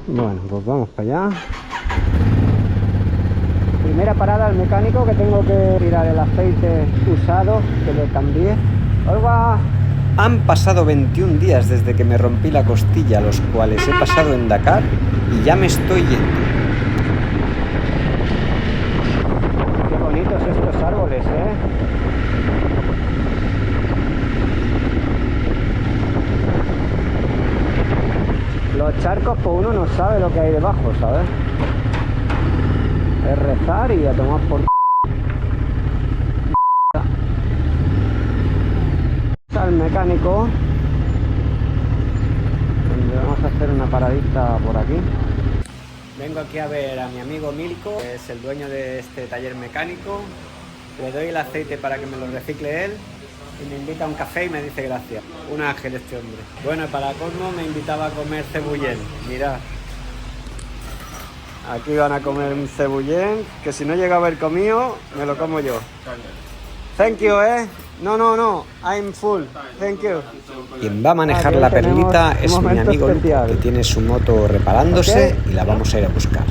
Bueno, pues vamos para allá. Primera parada al mecánico, que tengo que tirar el aceite usado, que lo cambié. ¡Hola! Han pasado 21 días desde que me rompí la costilla, los cuales he pasado en Dakar y ya me estoy yendo. Qué bonitos estos árboles, ¿eh? Los charcos, pues uno no sabe lo que hay debajo, ¿sabes? Es rezar y a tomar por... al mecánico, donde vamos a hacer una paradita por aquí. Vengo aquí a ver a mi amigo Milko, que es el dueño de este taller mecánico. Le doy el aceite para que me lo recicle él y me invita a un café y me dice gracias. Un ángel este hombre. Bueno, para colmo me invitaba a comer cebullén. Mirad, aquí van a comer un cebullén que si no llega a haber comido me lo como yo. Thank you, No, I'm full. Thank you. Quien va a manejar la perlita es mi amigo Luco, que tiene su moto reparándose y la vamos a ir a buscar.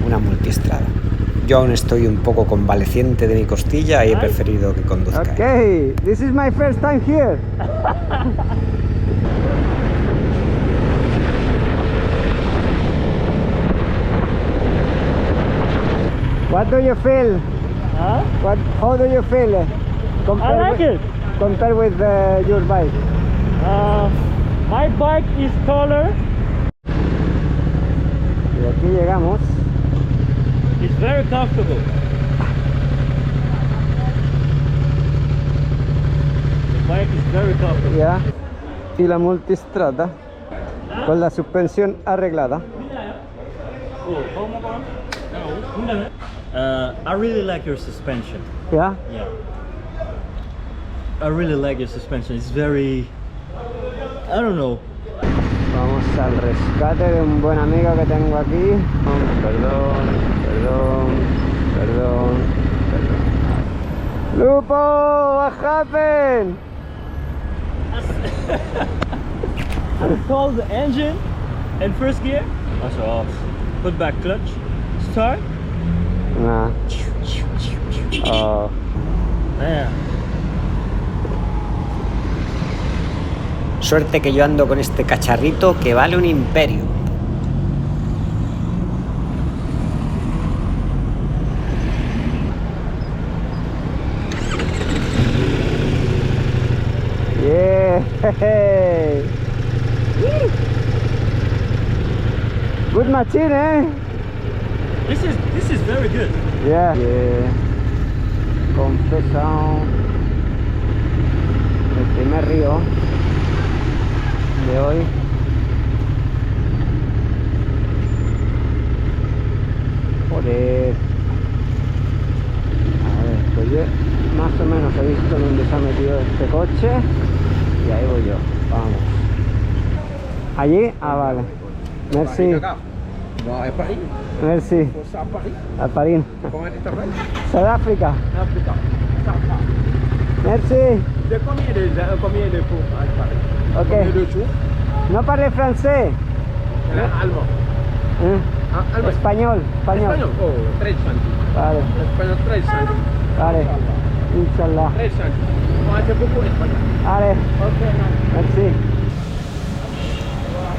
Una multistrada. Yo aún estoy un poco convaleciente de mi costilla y he preferido que conduzca. Okay, this is my first time here. What do you feel? Huh? How do you feel? I like it. Compared with your bike. My bike is taller. Y aquí llegamos. It's very comfortable. The bike is very comfortable. Ya. Y la multistrada con la suspensión arreglada. I really like your suspension. Ya. Yeah. I really like your suspension. It's very... I don't know. Vamos al rescate de un buen amigo que tengo aquí. Perdón. Lupo, what happened? I called the engine and first gear. That's off. Put back clutch. Start. Nah. Oh. Yeah. Suerte que yo ando con este cacharrito que vale un imperio. Yeah. Good machine, eh? This is very good. Yeah. Confesado. El primer río de hoy. Joder. A ver, pues yo más o menos he visto dónde se ha metido este coche y ahí voy yo. Vamos. ¿Allí? Ah, vale. Merci. Non, à Paris. Merci. Faut ça à Paris. A París. Comment tu t'appelles? Sudáfrica. Africa. Merci. De combien de jours à Paris? Ok. Combien de jours? No parle francés. Allemand. Allemand. Español. Espagnol. Oh, 13 centimes. Vale, Espagnol, 13 centimes. vale. Inshallah. 13 centimes. Moi, c'est beaucoup espagnol. Vale. Ok, Merci.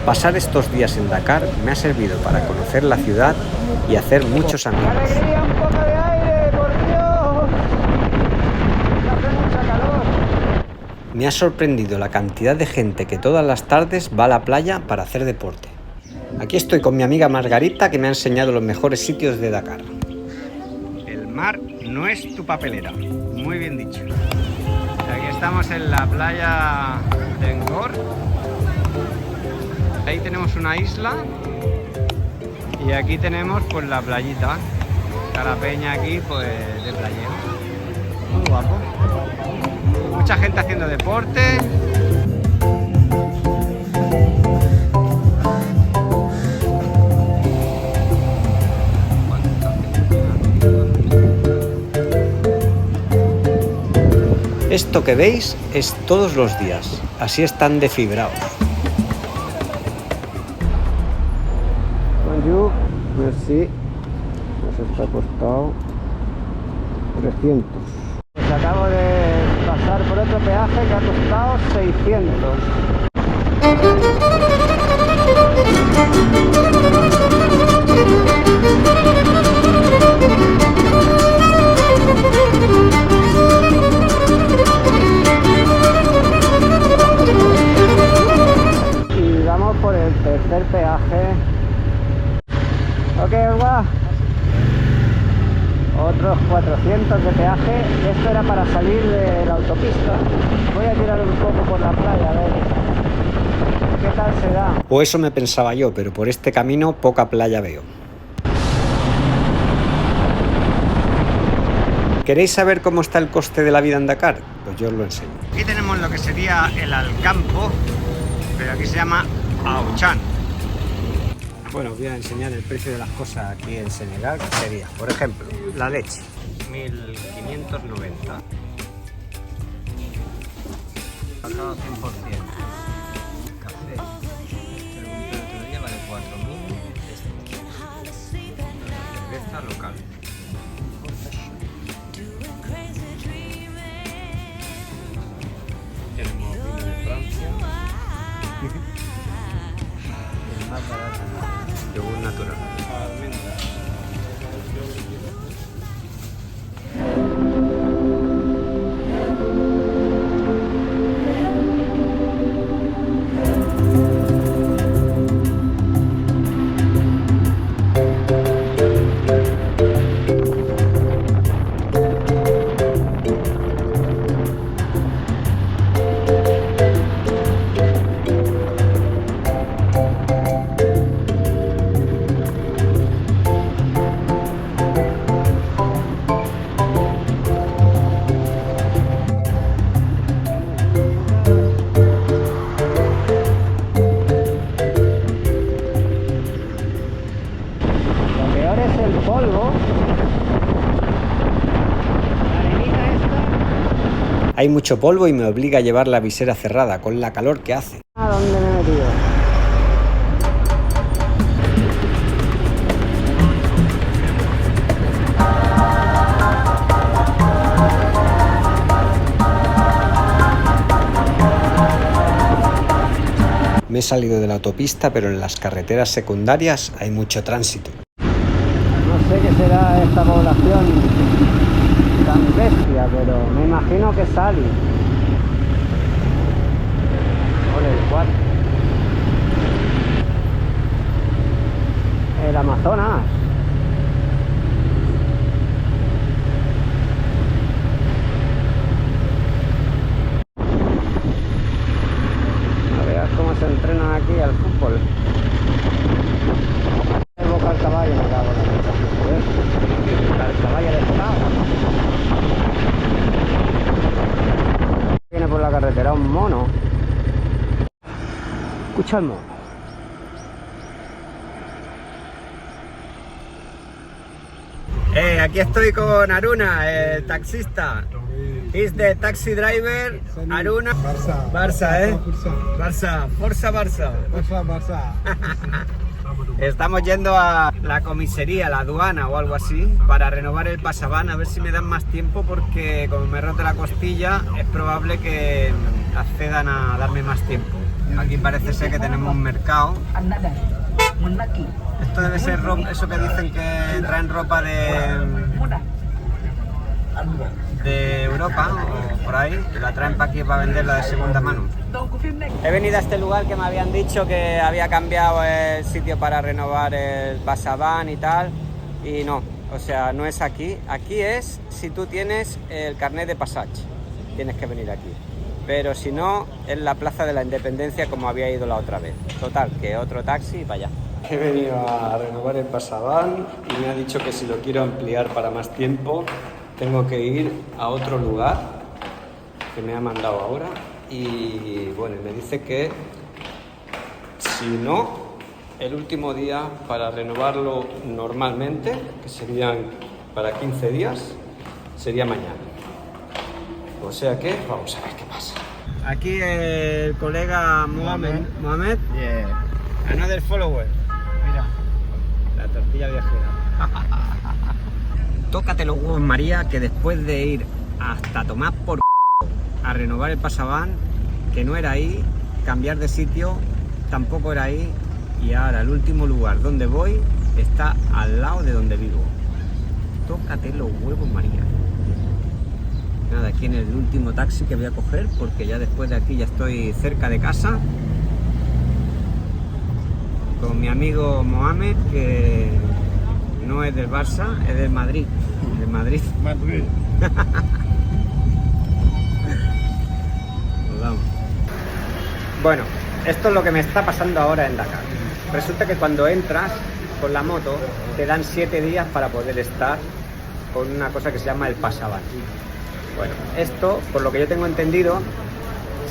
Pasar estos días en Dakar me ha servido para conocer la ciudad y hacer muchos amigos. ¡Alegría, un poco de aire, por Dios! Hace mucha calor. Me ha sorprendido la cantidad de gente que todas las tardes va a la playa para hacer deporte. Aquí estoy con mi amiga Margarita, que me ha enseñado los mejores sitios de Dakar. El mar no es tu papelera, muy bien dicho. Aquí estamos en la playa de Ngor. Ahí tenemos una isla y aquí tenemos pues la playita. Está la peña aquí pues de playero. Muy guapo. Mucha gente haciendo deporte. Esto que veis es todos los días, así están de fibraos. Thank you. Merci. Nos está costado 300. Pues acabo de pasar por otro peaje que ha costado 600. Y vamos por el tercer peaje. Ok, Olga. Otros 400 de peaje. Esto era para salir de la autopista. Voy a tirar un poco por la playa a ver qué tal se da. O eso me pensaba yo, pero por este camino poca playa veo. ¿Queréis saber cómo está el coste de la vida en Dakar? Pues yo os lo enseño. Aquí tenemos lo que sería el Alcampo, pero aquí se llama Auchan. Bueno, os voy a enseñar el precio de las cosas aquí en Senegal, que sería, por ejemplo, la leche, 1590. Cacao 100%. Café, este lo compré el otro día, vale 4.000. Cerveza local. Tenemos vino de Francia. El más barato. Yogur natural. Almendras. Hay mucho polvo y me obliga a llevar la visera cerrada con la calor que hace. ¿A dónde me he metido? Me he salido de la autopista, pero en las carreteras secundarias hay mucho tránsito. No sé qué será esta población tan bestia, pero me imagino que sale. Ole, el cual. El Amazonas. No veas cómo se entrenan aquí al fútbol. El boca al caballo, me cago en la puta. El caballo del estado. Viene por la carretera un mono. Escucha el mono. Aquí estoy con Aruna, el taxista. Is the taxi driver Aruna. Barça, Barça, Forza Barça. Estamos yendo a la comisaría, la aduana o algo así, para renovar el pasaban, a ver si me dan más tiempo, porque como me he roto la costilla, es probable que accedan a darme más tiempo. Aquí parece ser que tenemos un mercado. Esto debe ser eso que dicen que traen ropa de Europa o por ahí, que la traen para aquí para venderla de segunda mano. He venido a este lugar que me habían dicho que había cambiado el sitio para renovar el pasaban y tal, y no, o sea, no es aquí. Aquí es si tú tienes el carnet de passage, tienes que venir aquí. Pero si no, es la Plaza de la Independencia como había ido la otra vez. Total, que otro taxi y para allá. He venido a renovar el pasaban y me ha dicho que si lo quiero ampliar para más tiempo, tengo que ir a otro lugar que me ha mandado ahora. Y bueno, me dice que si no, el último día para renovarlo normalmente, que serían para 15 días, sería mañana. O sea que vamos a ver qué pasa. Aquí el colega Mohamed. Yeah. Another follower. Mira. los huevos, María, que después de ir hasta tomar por a renovar el Pasaban, que no era ahí, cambiar de sitio tampoco era ahí, y ahora el último lugar donde voy está al lado de donde vivo. Tócate los huevos, María. Nada, aquí en el último taxi que voy a coger, porque ya después de aquí ya estoy cerca de casa, con mi amigo Mohamed, que no es del Barça, es del Madrid. Del Madrid. Madrid. Pues vamos. Bueno, esto es lo que me está pasando ahora en Dakar. Resulta que cuando entras con la moto te dan 7 días para poder estar con una cosa que se llama el Pasaban. Bueno, esto, por lo que yo tengo entendido,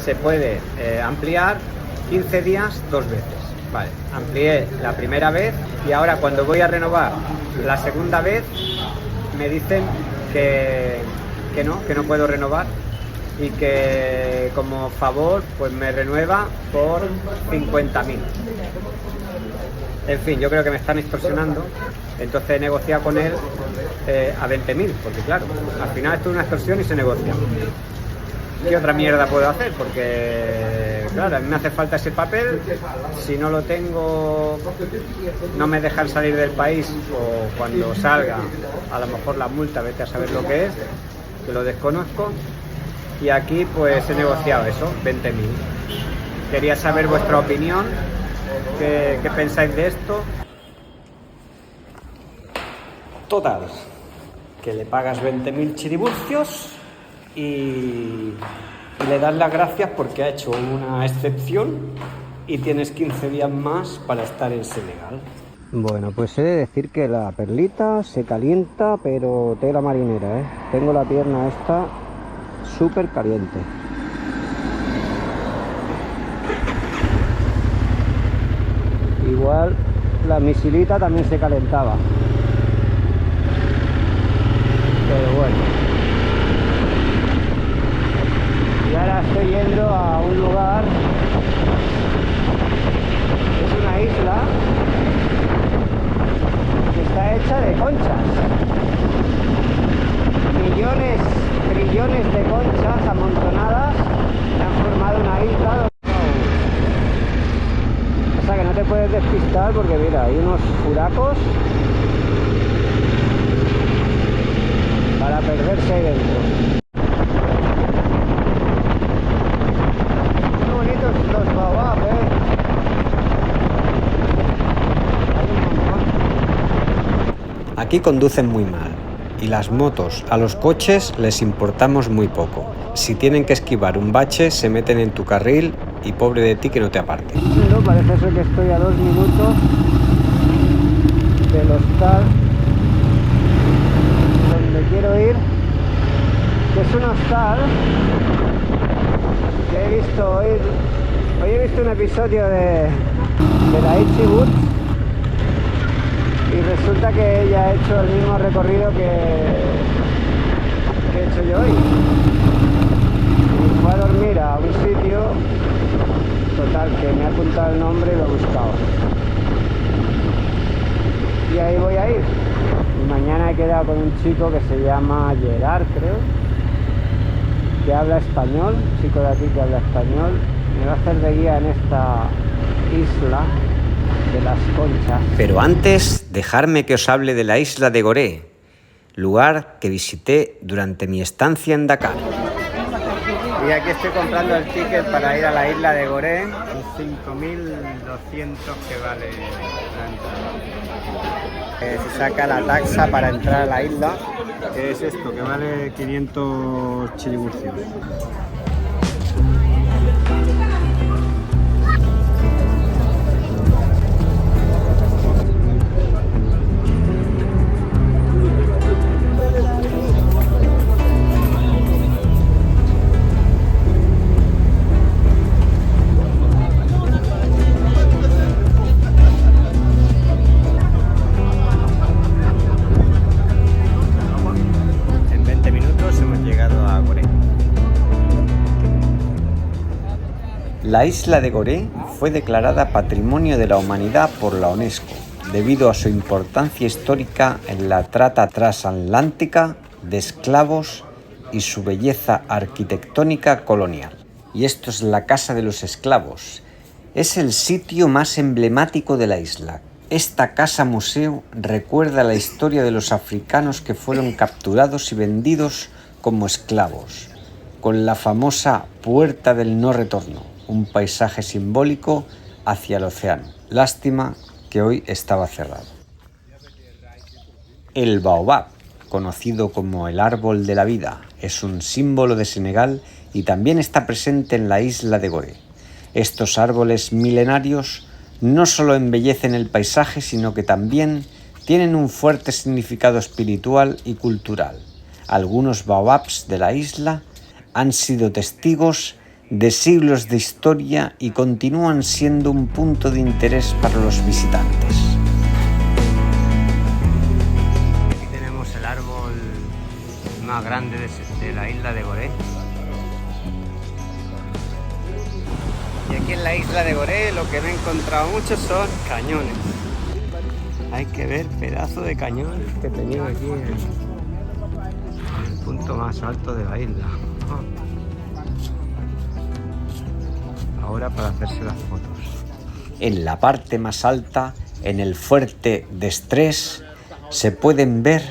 se puede ampliar 15 días 2 veces. Vale, amplié la primera vez y ahora cuando voy a renovar la segunda vez me dicen que no puedo renovar y que como favor pues me renueva por 50.000. En fin, yo creo que me están extorsionando, entonces he negociado con él a 20.000, porque claro, al final esto es una extorsión y se negocia. ¿Qué otra mierda puedo hacer? Porque, claro, a mí me hace falta ese papel. Si no lo tengo, no me dejan salir del país, o cuando salga, a lo mejor la multa, vete a saber lo que es, que lo desconozco. Y aquí pues he negociado eso, 20.000. Quería saber vuestra opinión, qué pensáis de esto. Total, que le pagas 20.000 chiriburcios y le das las gracias porque ha hecho una excepción y tienes 15 días más para estar en Senegal. Bueno, pues he de decir que la perlita se calienta, pero tela marinera, ¿eh? Tengo la pierna esta súper caliente. Igual la misilita también se calentaba. Pero bueno. Y ahora estoy yendo a un lugar, es una isla que está hecha de conchas. Millones, trillones de conchas amontonadas que han formado una isla. O sea que no te puedes despistar porque mira, hay unos furacos para perderse ahí dentro. Qué bonitos los baobab, Hay un montón. Aquí conducen muy mal y las motos a los coches les importamos muy poco. Si tienen que esquivar un bache se meten en tu carril y pobre de ti que no te aparte. No, parece ser que estoy a 2 minutos del hostal donde quiero ir, que es un hostal que he visto hoy he visto un episodio de la Itchy Woods y resulta que ella ha hecho el mismo recorrido que he hecho yo hoy. Y fue a dormir a un sitio, total, que me ha apuntado el nombre y lo he buscado. Y ahí voy a ir. Y mañana he quedado con un chico que se llama Gerard, creo, que habla español, un chico de aquí que habla español. Me va a hacer de guía en esta isla de las conchas. Pero antes, dejadme que os hable de la isla de Gorée, lugar que visité durante mi estancia en Dakar. Y aquí estoy comprando el ticket para ir a la isla de Gorée, 5.200 que vale la entrada. Se saca la taxa para entrar a la isla, que es esto, que vale 500 chiriburcios. La isla de Gorée fue declarada Patrimonio de la Humanidad por la UNESCO debido a su importancia histórica en la trata transatlántica de esclavos y su belleza arquitectónica colonial. Y esto es la Casa de los Esclavos. Es el sitio más emblemático de la isla. Esta casa museo recuerda la historia de los africanos que fueron capturados y vendidos como esclavos, con la famosa Puerta del No Retorno, un paisaje simbólico hacia el océano. Lástima que hoy estaba cerrado. El baobab, conocido como el árbol de la vida, es un símbolo de Senegal y también está presente en la isla de Gorée. Estos árboles milenarios no solo embellecen el paisaje, sino que también tienen un fuerte significado espiritual y cultural. Algunos baobabs de la isla han sido testigos de siglos de historia y continúan siendo un punto de interés para los visitantes. Aquí tenemos el árbol más grande de la isla de Gorée. Y aquí en la isla de Gorée lo que me he encontrado mucho son cañones. Hay que ver pedazo de cañón que tenía aquí en el punto más alto de la isla. Ahora para hacerse las fotos. En la parte más alta, en el fuerte de Estrés, se pueden ver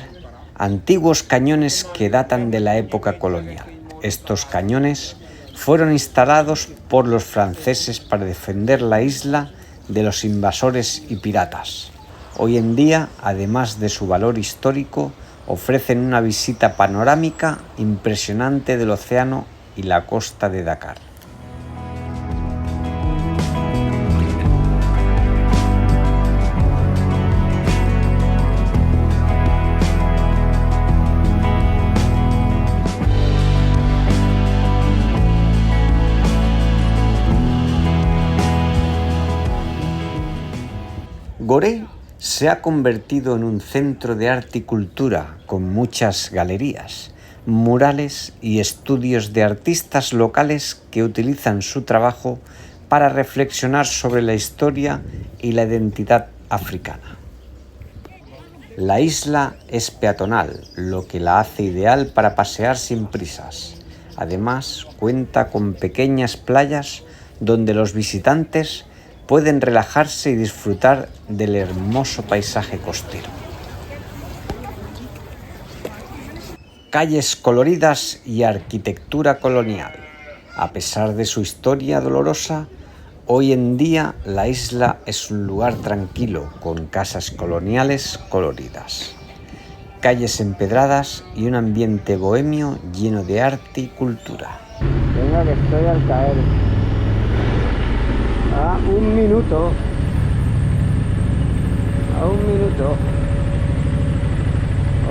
antiguos cañones que datan de la época colonial. Estos cañones fueron instalados por los franceses para defender la isla de los invasores y piratas. Hoy en día, además de su valor histórico, ofrecen una visita panorámica impresionante del océano y la costa de Dakar. Gorée se ha convertido en un centro de arte y cultura con muchas galerías, murales y estudios de artistas locales que utilizan su trabajo para reflexionar sobre la historia y la identidad africana. La isla es peatonal, lo que la hace ideal para pasear sin prisas. Además, cuenta con pequeñas playas donde los visitantes pueden relajarse y disfrutar del hermoso paisaje costero. Calles coloridas y arquitectura colonial. A pesar de su historia dolorosa, hoy en día la isla es un lugar tranquilo con casas coloniales coloridas, calles empedradas y un ambiente bohemio lleno de arte y cultura. Venga, que estoy al caer. A un minuto.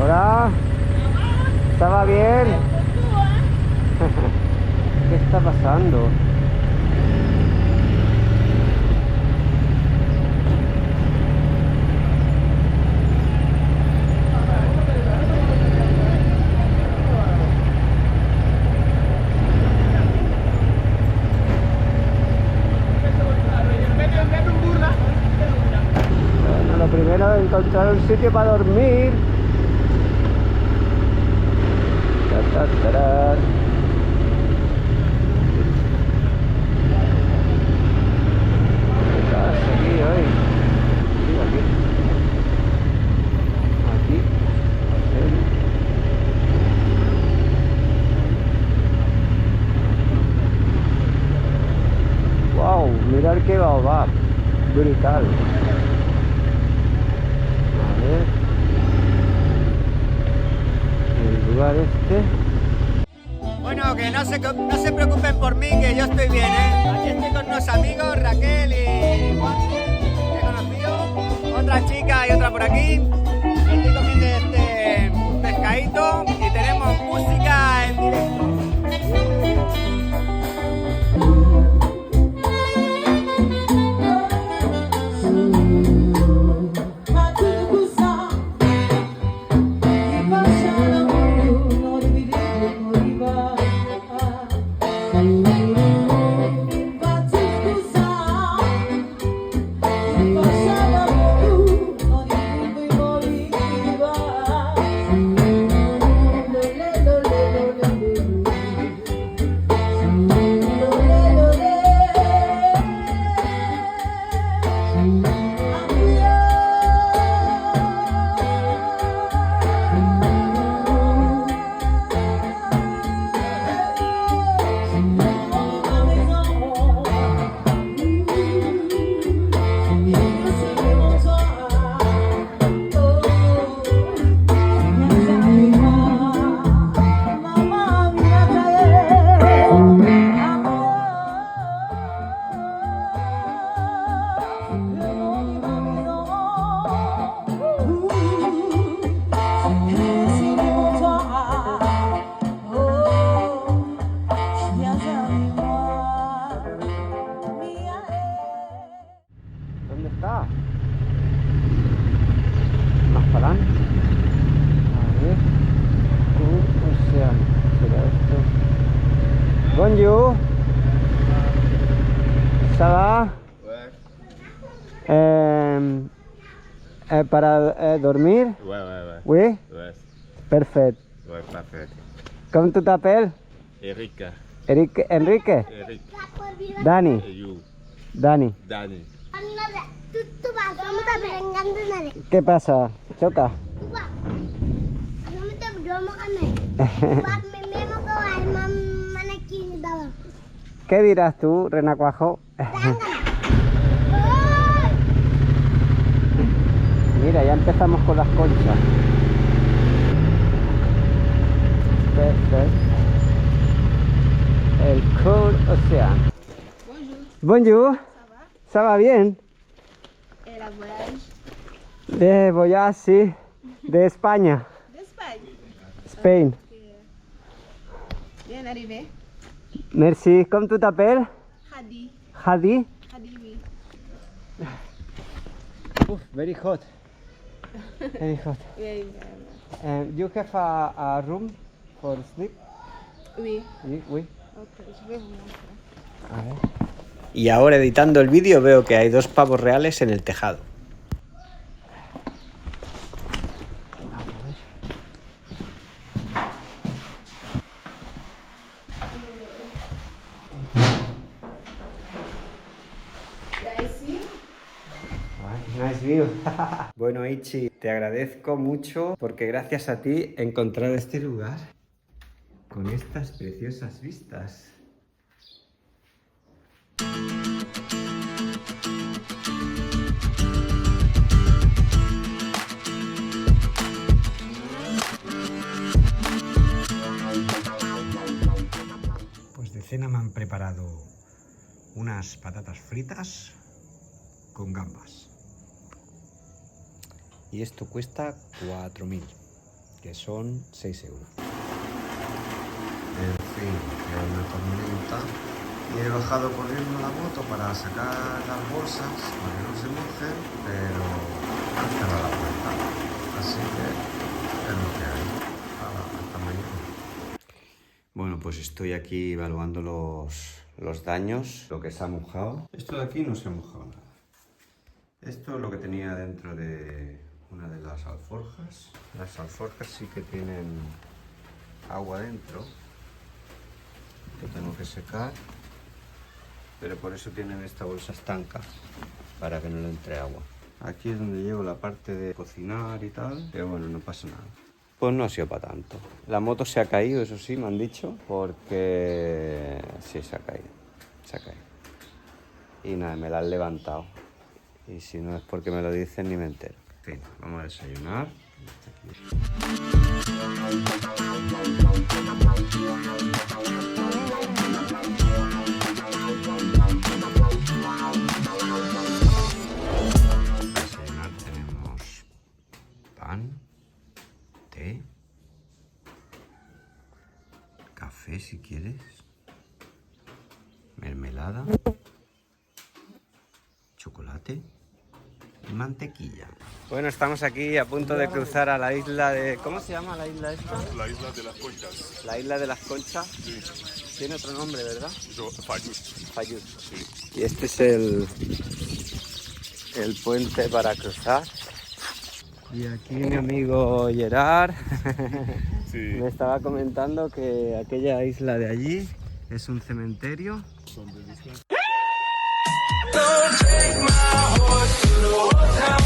Hola. ¿Estaba bien? ¿Qué está pasando? Bueno, lo primero es encontrar un sitio para dormir. Ta-ta-ta-ra. Aquí hoy. Aquí. Wow, mirar qué baobab. Brutal. A ver. El lugar este. Bueno, que no se preocupen por mí, que yo estoy bien, ¿eh? Aquí estoy con unos amigos, Raquel y Juan, que he conocido, otra chica y otra por aquí. Estoy comiendo este pescadito y tenemos música en directo. Bonjour. Ça va? Para dormir? Ouais. Oui? Ouais, Parfait. ouais, parfait. Comment tu t'appelles? Eric. Enrique? Eric. Dani? You. Dani. Danny. ¿Qué pasa? ¿Choca? ¿Qué dirás tú, Renacuajo? Mira, ya empezamos con las conchas. Perfecto. El Cool Ocean. Bonjour. Ça va bien? Et la voyage De voyage, sí. De España. d'Espagne. Spain. Bien arrivé. Merci. ¿Cómo tu t'appelles? Hadi. Hadi? Hadi, oui. Very hot. Very hot. Oui. You have a room for sleep? Oui. Oui. Ok, je vais vous montrer. A ver. Y ahora editando el vídeo veo que hay 2 pavos reales en el tejado. Nice view. Bueno, Ichi, te agradezco mucho porque gracias a ti he encontrado este lugar con estas preciosas vistas. Pues de cena me han preparado unas patatas fritas con gambas. Y esto cuesta 4.000, que son 6 euros. En fin, hay una tormenta y he bajado corriendo la moto para sacar las bolsas para que no se mojen, pero han cerrado la puerta. Así que es lo que hay. Hasta mañana. Bueno, pues estoy aquí evaluando los daños, lo que se ha mojado. Esto de aquí no se ha mojado nada. Esto es lo que tenía dentro de una de las alforjas. Las alforjas sí que tienen agua dentro, que tengo que secar, pero por eso tienen esta bolsa estanca, para que no le entre agua. Aquí es donde llevo la parte de cocinar y tal, pero bueno, no pasa nada. Pues no ha sido para tanto. La moto se ha caído, eso sí, me han dicho, porque sí, se ha caído. Y nada, me la han levantado. Y si no es porque me lo dicen, ni me entero. En fin, vamos a desayunar. Para desayunar tenemos pan, té, café si quieres, mermelada, chocolate y mantequilla. Bueno, estamos aquí a punto de cruzar a la isla de... ¿Cómo se llama la isla esta? La isla de las Conchas. La isla de las Conchas. Sí. Tiene otro nombre, ¿verdad? Fayut. Fayut. Sí. Y este es el puente para cruzar. Y aquí mi amigo Gerard Sí. me estaba comentando que aquella isla de allí es un cementerio. Son de islas. Don't take my horse to the old town